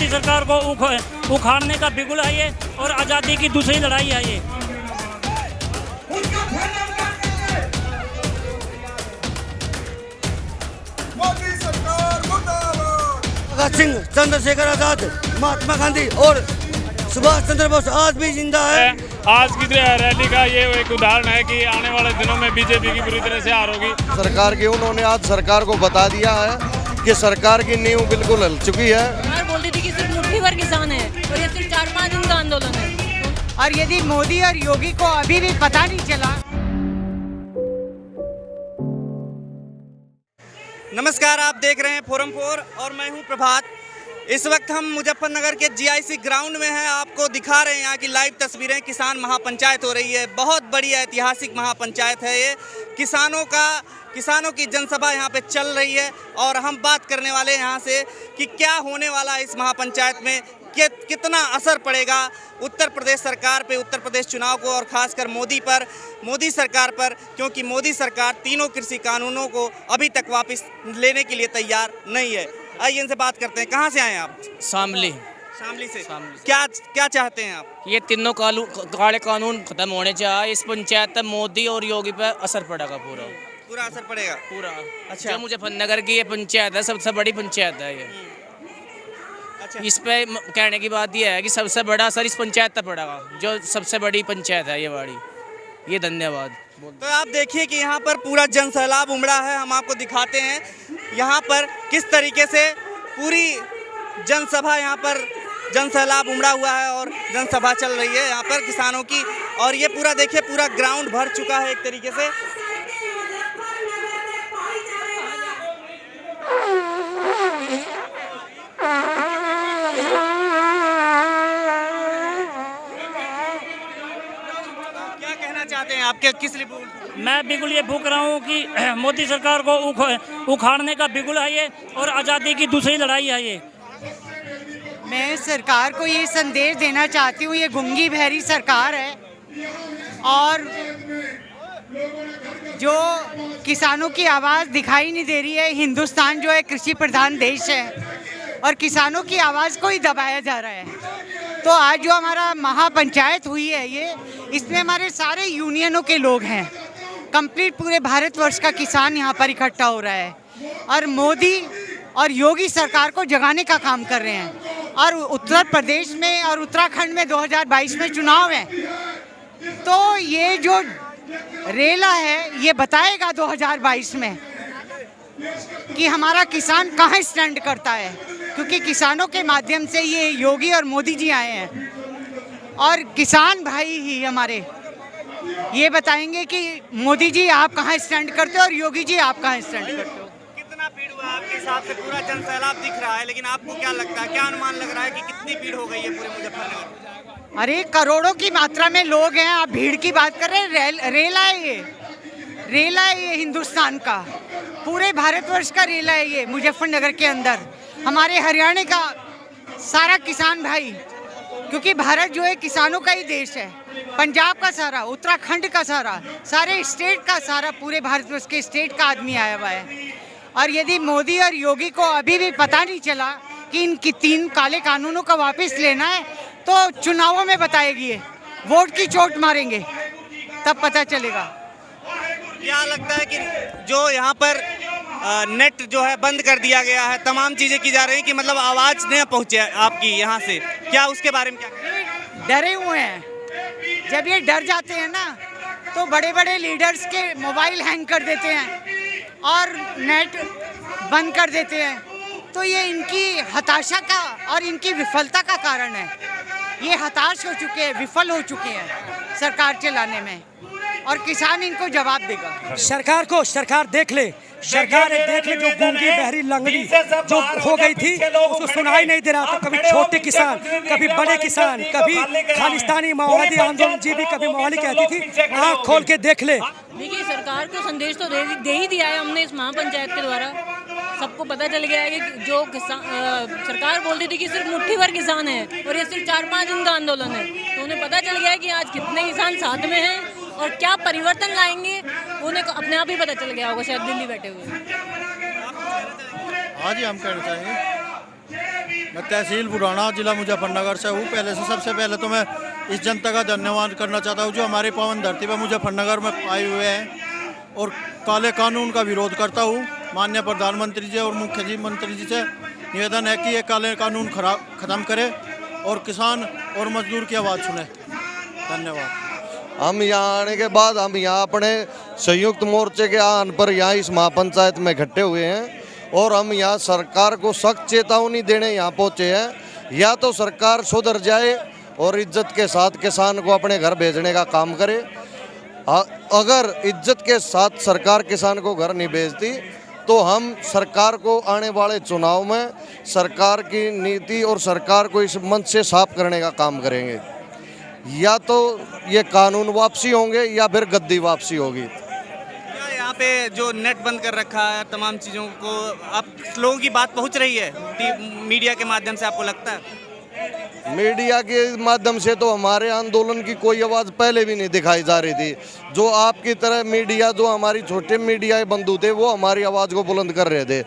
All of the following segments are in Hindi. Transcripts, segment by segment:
मोदी सरकार को उखाड़ने का बिगुल है ये, और आज़ादी की दूसरी लड़ाई है ये। भगत सिंह, चंद्रशेखर आजाद, महात्मा गांधी और सुभाष चंद्र बोस आज भी जिंदा है। आज की रैली का ये एक उदाहरण है कि आने वाले दिनों में बीजेपी की बुरी तरह से हार होगी। सरकार की उन्होंने आज सरकार को बता दिया है कि सरकार की नींव बिल्कुल हिल चुकी है। सरकार बोलती थी कि सिर्फ मुट्ठी भर किसान है और ये सिर्फ 4-5 दिन का आंदोलन है। और यदि मोदी और योगी को अभी भी पता नहीं चला। नमस्कार, आप देख रहे हैं फोरम 4 और मैं हूं प्रभात। इस वक्त हम मुजफ्फरनगर के जीआईसी ग्राउंड में हैं। आपको दिखा रहे हैं यहाँ की लाइव तस्वीरें। किसान महापंचायत हो रही है, बहुत बड़ी ऐतिहासिक महापंचायत है ये। किसानों की जनसभा यहाँ पे चल रही है और हम बात करने वाले हैं यहाँ से कि क्या होने वाला है इस महापंचायत में, कितना असर पड़ेगा उत्तर प्रदेश सरकार पे, उत्तर प्रदेश चुनाव को, और खासकर मोदी सरकार पर, क्योंकि मोदी सरकार तीनों कृषि कानूनों को अभी तक वापस लेने के लिए तैयार नहीं है। आइए इनसे बात करते हैं। कहाँ से आए आप? शामली से। क्या चाहते हैं आप? ये तीनों काले कानून खत्म होने चाहिए। इस पंचायत में मोदी और योगी पर असर पड़ेगा, पूरा असर पड़ेगा पूरा। अच्छा, जो मुजफ्फरनगर की ये पंचायत है, सबसे बड़ी पंचायत है ये। अच्छा, इस पे कहने की बात ये है कि सबसे बड़ा असर इस पंचायत पर पड़ेगा, जो सबसे बड़ी पंचायत है ये वाली। ये धन्यवाद। तो आप देखिए कि यहाँ पर पूरा जन सैलाब उमड़ा है। हम आपको दिखाते हैं यहाँ पर किस तरीके से पूरी जनसभा, यहाँ पर जन सैलाब उमड़ा हुआ है और जनसभा चल रही है यहाँ पर किसानों की। और ये पूरा देखिए, पूरा ग्राउंड भर चुका है एक तरीके से। क्या कहना चाहते हैं आप? किस लिए? मैं बिगुल ये फूंक रहा हूँ कि मोदी सरकार को उखाड़ने का बिगुल है ये, और आज़ादी की दूसरी लड़ाई है ये। मैं सरकार को ये संदेश देना चाहती हूँ, ये गूंगी बहरी सरकार है और जो किसानों की आवाज़ दिखाई नहीं दे रही है। हिंदुस्तान जो है कृषि प्रधान देश है और किसानों की आवाज़ को ही दबाया जा रहा है। तो आज जो हमारा महापंचायत हुई है ये, इसमें हमारे सारे यूनियनों के लोग हैं। कंप्लीट पूरे भारतवर्ष का किसान यहाँ पर इकट्ठा हो रहा है और मोदी और योगी सरकार को जगाने का काम कर रहे हैं। और उत्तर प्रदेश में और उत्तराखंड में 2022 में चुनाव है, तो ये जो रेला है ये बताएगा 2022 में कि हमारा किसान कहाँ स्टैंड करता है, क्योंकि किसानों के माध्यम से ये योगी और मोदी जी आए हैं। और किसान भाई ही हमारे ये बताएंगे कि मोदी जी आप कहाँ स्टैंड करते हो और योगी जी आप कहाँ स्टैंड करते हो। कितना भीड़ हुआ आपके हिसाब से? पूरा जन सैलाब दिख रहा है, लेकिन आपको क्या लगता है, क्या अनुमान लग रहा है कि कितनी भीड़ हो गई है पूरे मुजफ्फरनगर? अरे करोड़ों की मात्रा में लोग हैं। आप भीड़ की बात कर रहे हैं। रेला है ये हिंदुस्तान का, पूरे भारतवर्ष का रेला है ये मुजफ्फरनगर के अंदर। हमारे हरियाणा का सारा किसान भाई, क्योंकि भारत जो है किसानों का ही देश है। पंजाब का सारा, उत्तराखंड का सारा, सारे स्टेट का सारा, पूरे भारतवर्ष के स्टेट का आदमी आया हुआ है। और यदि मोदी और योगी को अभी भी पता नहीं चला कि इनकी 3 काले कानूनों का वापस लेना है, तो चुनावों में बताएगी, वोट की चोट मारेंगे तब पता चलेगा। क्या लगता है कि जो यहाँ पर नेट जो है बंद कर दिया गया है, तमाम चीज़ें की जा रही हैं कि मतलब आवाज़ नहीं पहुँचे आपकी यहाँ से, क्या उसके बारे में क्या? डरे हुए हैं। जब ये डर जाते हैं ना, तो बड़े बड़े लीडर्स के मोबाइल हैंग कर देते हैं और नेट बंद कर देते हैं। तो ये इनकी हताशा का और इनकी विफलता का कारण है। ये हताश हो चुके हैं, विफल हो चुके हैं सरकार चलाने में, और किसान इनको जवाब देगा। सरकार देख ले, सरकार देख ले, जो गूंगी बहरी लंगड़ी जो हो गई थी उसको सुनाई नहीं दे रहा था। कभी छोटे किसान, कभी बड़े किसान, कभी खालिस्तानी माओवादी आंदोलन जी भी कभी मवाली कहती थी। आँख खोल के देख ले। देखिए, सरकार को संदेश तो दे ही दिया है हमने इस महापंचायत के द्वारा। सबको पता चल गया है कि जो सरकार बोलती थी कि सिर्फ मुट्ठी भर किसान है और ये सिर्फ 4-5 दिन का आंदोलन है, तो उन्हें पता चल गया है कि आज कितने किसान साथ में हैं और क्या परिवर्तन लाएंगे, उन्हें अपने आप ही पता चल गया होगा, शायद दिल्ली बैठे हुए। आज ही हम कहना चाहेंगे मैं तहसील बुढ़ाना जिला मुजफ्फरनगर से हूँ। पहले से सबसे पहले तो मैं इस जनता का धन्यवाद करना चाहता हूँ जो हमारी पावन धरती पर मुजफ्फरनगर में आए हुए हैं और काले कानून का विरोध करता हूँ। माननीय प्रधानमंत्री जी और मुख्यमंत्री जी से निवेदन है कि ये काले कानून ख़त्म करे और किसान और मजदूर की आवाज़ सुने। धन्यवाद। हम यहाँ आने के बाद हम यहाँ अपने संयुक्त मोर्चे के आह्वान पर यहाँ इस महापंचायत में इकट्ठे हुए हैं और हम यहाँ सरकार को सख्त चेतावनी देने यहाँ पहुँचे हैं। या तो सरकार सुधर जाए और इज्जत के साथ किसान को अपने घर भेजने का काम करे। अगर इज्जत के साथ सरकार किसान को घर नहीं भेजती तो हम सरकार को आने वाले चुनाव में सरकार की नीति और सरकार को इस मंच से साफ करने का काम करेंगे। या तो ये कानून वापसी होंगे या फिर गद्दी वापसी होगी। यहाँ पे जो नेट बंद कर रखा है तमाम चीज़ों को अब लोगों की बात पहुँच रही है मीडिया के माध्यम से, आपको लगता है? मीडिया के माध्यम से तो हमारे आंदोलन की कोई आवाज़ पहले भी नहीं दिखाई जा रही थी। जो आपकी तरह मीडिया, जो हमारी छोटे मीडिया बंधु थे, वो हमारी आवाज़ को बुलंद कर रहे थे।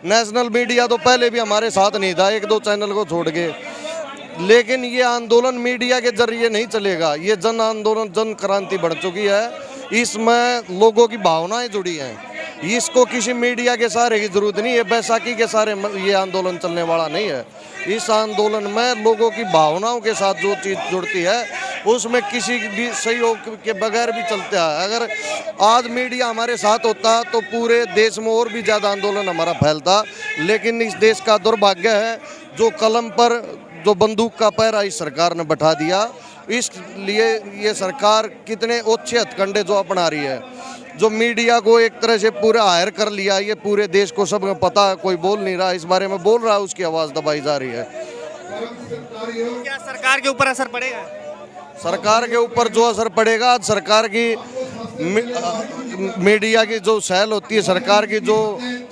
नेशनल मीडिया तो पहले भी हमारे साथ नहीं था, एक दो चैनल को छोड़ के। लेकिन ये आंदोलन मीडिया के जरिए नहीं चलेगा। ये जन आंदोलन, जन क्रांति बढ़ चुकी है। इसमें लोगों की भावनाएं जुड़ी हैं। इसको किसी मीडिया के सहारे की जरूरत नहीं है। बैसाखी के सहारे ये आंदोलन चलने वाला नहीं है। इस आंदोलन में लोगों की भावनाओं के साथ जो चीज़ जुड़ती है उसमें किसी भी सहयोग के बगैर भी चलता है। अगर आज मीडिया हमारे साथ होता तो पूरे देश में और भी ज़्यादा आंदोलन हमारा फैलता। लेकिन इस देश का दुर्भाग्य है जो कलम पर जो बंदूक का पैरा इस सरकार ने बैठा दिया। इसलिए ये सरकार कितने ओछे हथकंडे जो अपना रही है, जो मीडिया को एक तरह से पूरा हायर कर लिया। ये पूरे देश को सब पता है, कोई बोल नहीं रहा इस बारे में, बोल रहा है उसकी आवाज़ दबाई जा रही है। क्या सरकार के ऊपर असर पड़ेगा? सरकार के ऊपर जो असर पड़ेगा, आज सरकार की मीडिया की जो सेल होती है, सरकार की जो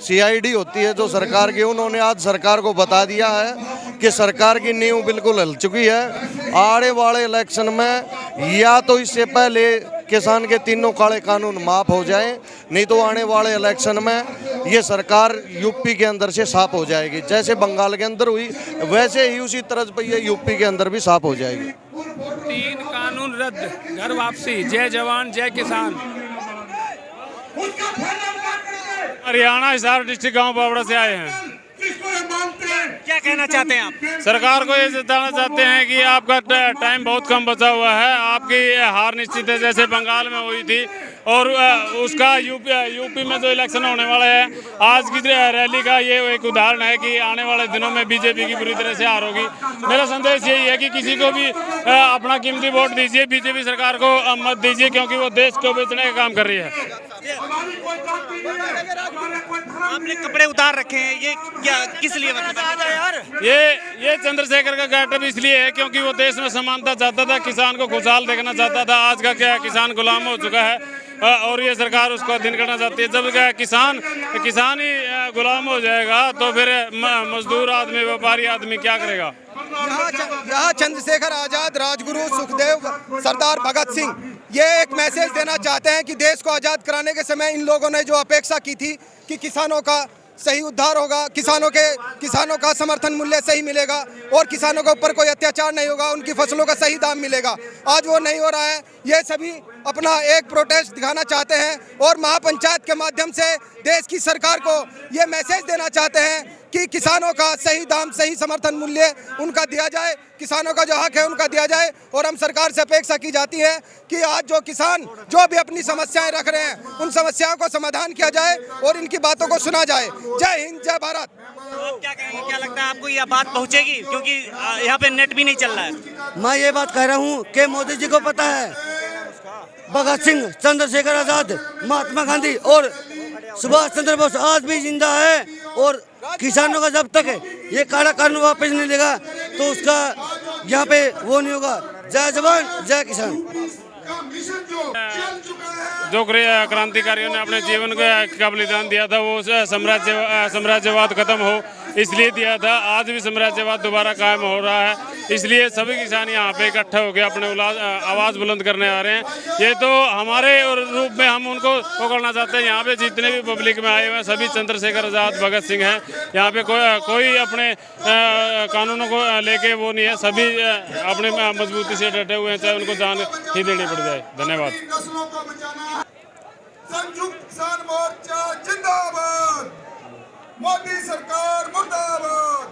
CID होती है, जो सरकार की, उन्होंने आज सरकार को बता दिया है कि सरकार की नींव बिल्कुल हिल चुकी है। आने वाले इलेक्शन में या तो इससे पहले किसान के तीनों काले कानून माफ हो जाएं, नहीं तो आने वाले इलेक्शन में ये सरकार यूपी के अंदर से साफ हो जाएगी। जैसे बंगाल के अंदर हुई वैसे ही उसी तर्ज पर ये यूपी के अंदर भी साफ हो जाएगी। 3 कानून रद्द, घर वापसी, जय जवान जय किसान। हरियाणा हिसार डिस्ट्रिक्ट गांव बावड़ा से आए हैं। क्या कहना चाहते हैं आप? सरकार को ये बताना चाहते हैं कि आपका टाइम बहुत कम बचा हुआ है। आपकी हार निश्चित है, जैसे बंगाल में हुई थी और उसका यूपी में जो इलेक्शन होने वाला है, आज की रैली का ये एक उदाहरण है कि आने वाले दिनों में बीजेपी की बुरी तरह से हार होगी। मेरा संदेश यही है कि किसी को भी अपना कीमती वोट दीजिए, बीजेपी सरकार को मत दीजिए, क्योंकि वो देश को बेचने का काम कर रही है। आपने कपड़े उतार रखे हैं, ये क्या किस लिए? ये चंद्रशेखर का गेटअप इसलिए है क्योंकि वो देश में समानता चाहता था, किसान को खुशहाल देखना चाहता था। आज का क्या किसान गुलाम हो चुका है और ये सरकार उसको अधीन करना चाहती है। जब क्या किसान ही गुलाम हो जाएगा तो फिर मजदूर आदमी, व्यापारी आदमी क्या करेगा? यहाँ चंद्रशेखर आजाद, राजगुरु सुखदेव, सरदार भगत सिंह ये एक मैसेज देना चाहते हैं कि देश को आज़ाद कराने के समय इन लोगों ने जो अपेक्षा की थी कि किसानों का सही उद्धार होगा, किसानों का समर्थन मूल्य सही मिलेगा और किसानों के ऊपर कोई अत्याचार नहीं होगा, उनकी फसलों का सही दाम मिलेगा, आज वो नहीं हो रहा है। ये सभी अपना एक प्रोटेस्ट दिखाना चाहते हैं और महापंचायत के माध्यम से देश की सरकार को ये मैसेज देना चाहते हैं कि किसानों का सही दाम, सही समर्थन मूल्य उनका दिया जाए, किसानों का जो हक है उनका दिया जाए। और हम सरकार से अपेक्षा की जाती है कि आज जो किसान जो भी अपनी समस्याएं रख रहे हैं उन समस्याओं को समाधान किया जाए और इनकी बातों को सुना जाए। जय हिंद, जय भारत। आप क्या कहेंगे, क्या लगता है आपको यह बात पहुंचेगी? क्योंकि यहाँ पे नेट भी नहीं चल रहा है। मैं ये बात कह रहा हूँ कि मोदी जी को पता है भगत सिंह, चंद्रशेखर आजाद, महात्मा गांधी और सुभाष चंद्र बोस आज भी जिंदा है और किसानों का जब तक ये काला कानून वापस नहीं लेगा तो उसका यहाँ पे वो नहीं होगा। जय जवान जय किसान। जो क्रांतिकारियों ने अपने जीवन का बलिदान दिया था वो साम्राज्यवाद खत्म हो, इसलिए दिया था। आज भी साम्राज्यवाद दोबारा कायम हो रहा है, इसलिए सभी किसान यहाँ पे इकट्ठा होकर अपने आवाज़ बुलंद करने आ रहे हैं। ये तो हमारे रूप में हम उनको पकड़ना चाहते हैं। यहाँ पे जितने भी पब्लिक में आए हुए हैं सभी चंद्रशेखर आज़ाद, भगत सिंह हैं। यहाँ पे कोई अपने कानूनों को लेके वो नहीं है, सभी अपने मजबूती से डटे हुए हैं, चाहे उनको जान ही देनी पड़ जाए। धन्यवाद। संयुक्त किसान मोर्चा जिंदाबाद, मोदी सरकार मुर्दाबाद।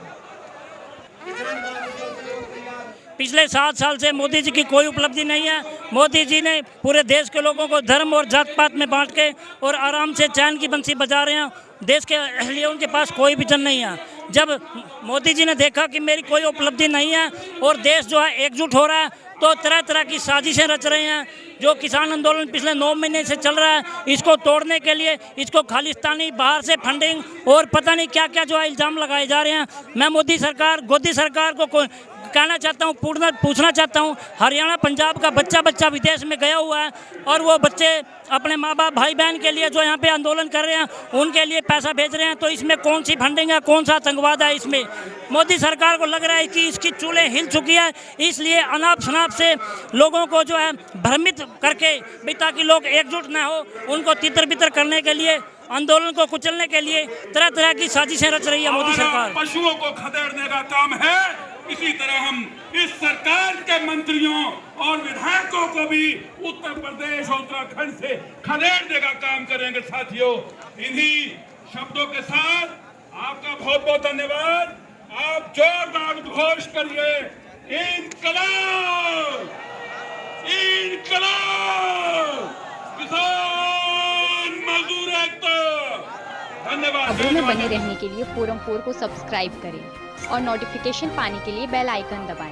पिछले 7 साल से मोदी जी की कोई उपलब्धि नहीं है। मोदी जी ने पूरे देश के लोगों को धर्म और जात पात में बांट के और आराम से चैन की बंसी बजा रहे हैं। देश के लिए उनके पास कोई विजन नहीं है। जब मोदी जी ने देखा कि मेरी कोई उपलब्धि नहीं है और देश जो है एकजुट हो रहा है, तो तरह तरह की साजिशें रच रहे हैं। जो किसान आंदोलन पिछले 9 महीने से चल रहा है, इसको तोड़ने के लिए इसको खालिस्तानी बाहर से फंडिंग और पता नहीं क्या क्या जो है इल्ज़ाम लगाए जा रहे हैं। मैं मोदी सरकार को कहना चाहता हूँ, पूछना चाहता हूँ, हरियाणा पंजाब का बच्चा विदेश में गया हुआ है और वो बच्चे अपने माँ बाप भाई बहन के लिए जो यहाँ पे आंदोलन कर रहे हैं उनके लिए पैसा भेज रहे हैं, तो इसमें कौन सी फंडिंग है, कौन सा आतंकवाद है? इसमें मोदी सरकार को लग रहा है कि इसकी चूल्हे हिल चुकी है, इसलिए अनाप शनाप से लोगों को जो है भ्रमित करके भी, ताकि लोग एकजुट ना हो, उनको तितर बितर करने के लिए, आंदोलन को कुचलने के लिए तरह तरह की साजिशें रच रही है मोदी सरकार। पशुओं को खदेड़ने का काम है, इसी तरह हम इस सरकार के मंत्रियों और विधायकों को भी उत्तर प्रदेश और उत्तराखंड से खदेड़ने का काम करेंगे। साथियों, इन्हीं शब्दों के साथ आपका बहुत बहुत धन्यवाद। आप जोरदार उद्घोष करिए, इंकलाब, इंकलाब, किसान मजदूर एकता। धन्यवाद। खबरों में बने रहने के लिए फोरम 4 को सब्सक्राइब करें और नोटिफिकेशन पाने के लिए बेल आइकन दबाएं।